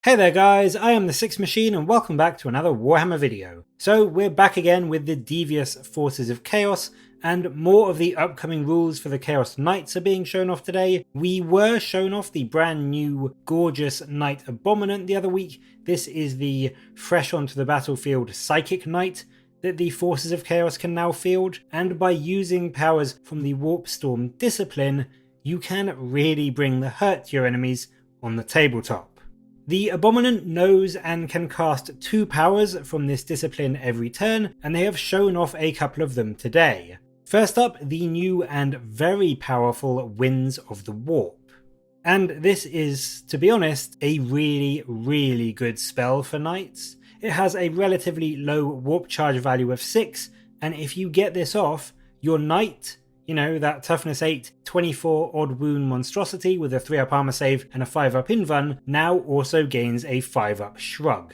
Hey there guys, I am the Six Machine and welcome back to another Warhammer video. So we're back again with the Devious Forces of Chaos, and more of the upcoming rules for the Chaos Knights are being shown off today. We were shown off the brand new gorgeous Knight Abominant the other week. This is the fresh onto the battlefield Psychic Knight that the Forces of Chaos can now field, and by using powers from the Warp Storm discipline, you can really bring the hurt to your enemies on the tabletop. The Abominant knows and can cast 2 powers from this discipline every turn, and they have shown off a couple of them today. First up, the new and very powerful Winds of the Warp. And this is, to be honest, a really good spell for Knights. It has a relatively low warp charge value of 6, and if you get this off, your Knight, you know, that toughness 8, 24 odd wound monstrosity with a 3-up armor save and a 5-up invuln, now also gains a 5-up shrug.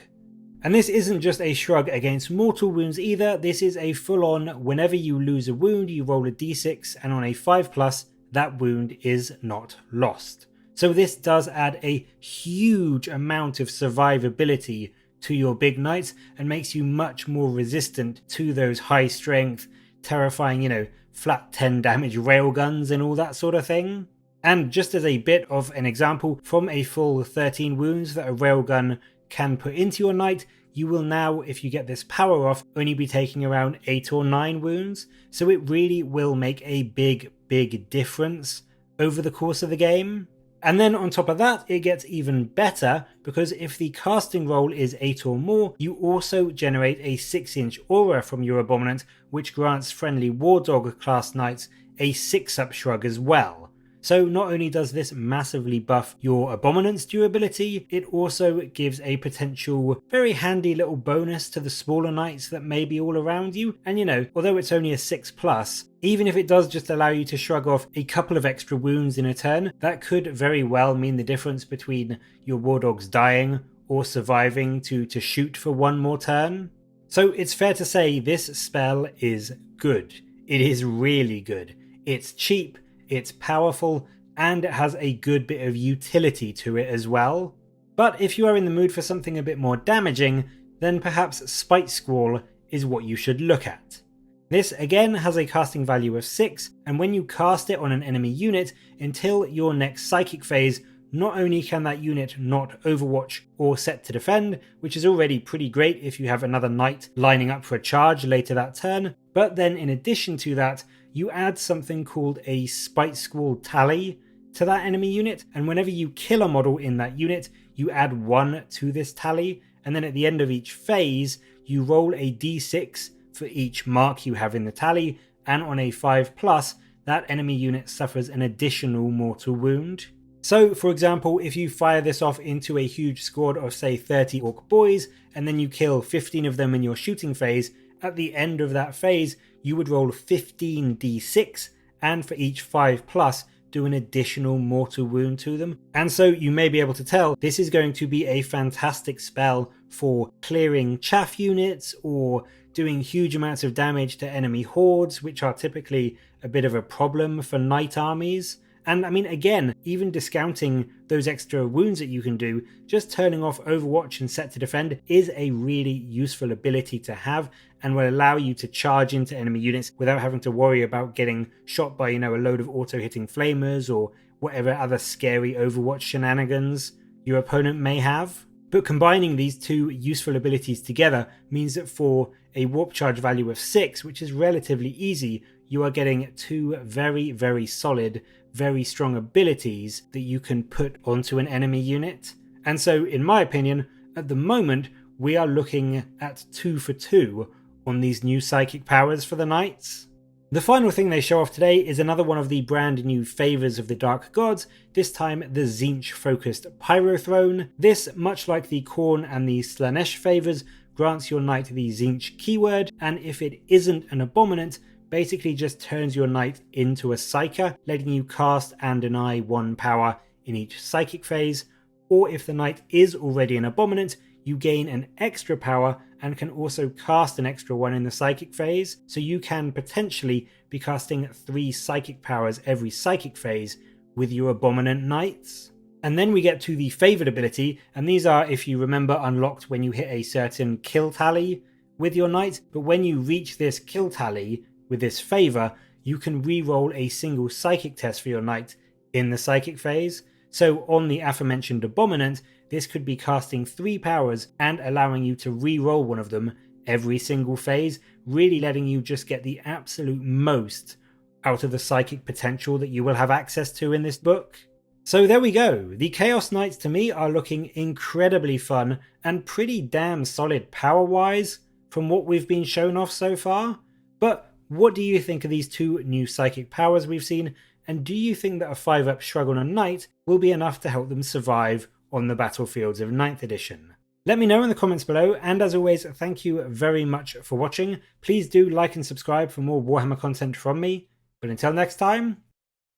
And this isn't just a shrug against mortal wounds either, this is a full-on, whenever you lose a wound you roll a d6 and on a 5+, that wound is not lost. So this does add a huge amount of survivability to your big knights and makes you much more resistant to those high strength, terrifying, flat 10 damage railguns and all that sort of thing. And just as a bit of an example, from a full 13 wounds that a railgun can put into your knight, you will now, if you get this power off, only be taking around 8 or 9 wounds. So it really will make a big difference over the course of the game. And then on top of that, it gets even better, because if the casting roll is 8 or more, you also generate a 6-inch aura from your Abominant, which grants friendly War Dog class knights a 6-up shrug as well. So not only does this massively buff your Abominant's durability, it also gives a potential very handy little bonus to the smaller knights that may be all around you. And although it's only a 6+, even if it does just allow you to shrug off a couple of extra wounds in a turn, that could very well mean the difference between your War Dogs dying or surviving to shoot for one more turn. So it's fair to say this spell is good. It is really good. It's cheap, it's powerful, and it has a good bit of utility to it as well. But if you are in the mood for something a bit more damaging, then perhaps Spite Squall is what you should look at. This again has a casting value of 6, and when you cast it on an enemy unit until your next psychic phase, not only can that unit not overwatch or set to defend, which is already pretty great if you have another knight lining up for a charge later that turn, but then in addition to that, you add something called a Spite Squall tally to that enemy unit, and whenever you kill a model in that unit, you add 1 to this tally, and then at the end of each phase, you roll a d6 for each mark you have in the tally, and on a 5+, that enemy unit suffers an additional mortal wound. So, for example, if you fire this off into a huge squad of say 30 orc boys, and then you kill 15 of them in your shooting phase, at the end of that phase, you would roll 15 d6, and for each 5+, do an additional mortal wound to them. And so you may be able to tell, this is going to be a fantastic spell for clearing chaff units, or doing huge amounts of damage to enemy hordes, which are typically a bit of a problem for knight armies. And I mean, again, even discounting those extra wounds that you can do, just turning off Overwatch and Set to Defend is a really useful ability to have, and will allow you to charge into enemy units without having to worry about getting shot by, a load of auto-hitting flamers or whatever other scary Overwatch shenanigans your opponent may have. But combining these two useful abilities together means that for a warp charge value of 6, which is relatively easy, you are getting 2 very solid, very strong abilities that you can put onto an enemy unit. And so, in my opinion, at the moment, we are looking at 2 for 2 on these new psychic powers for the knights. The final thing they show off today is another one of the brand new favours of the Dark Gods, this time the Tzeentch focused Pyrothrone. This, much like the Khorne and the Slaanesh favours, grants your knight the Tzeentch keyword, and if it isn't an Abominant, basically just turns your knight into a psyker, letting you cast and deny 1 power in each psychic phase, or if the knight is already an Abominant, you gain an extra power and can also cast an extra one in the psychic phase, so you can potentially be casting 3 psychic powers every psychic phase with your Abominant knights. And then we get to the favoured ability, and these are, if you remember, unlocked when you hit a certain kill tally with your knight, but when you reach this kill tally with this favour, you can re-roll a single psychic test for your knight in the psychic phase. So on the aforementioned Abominant, this could be casting 3 powers and allowing you to re-roll one of them every single phase, really letting you just get the absolute most out of the psychic potential that you will have access to in this book. So there we go, the Chaos Knights to me are looking incredibly fun and pretty damn solid power-wise from what we've been shown off so far. But what do you think of these 2 new psychic powers we've seen, and do you think that a 5-up Shrug on a Knight will be enough to help them survive on the battlefields of 9th edition? Let me know in the comments below, and as always, thank you very much for watching. Please do like and subscribe for more Warhammer content from me, but until next time,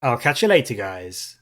I'll catch you later guys.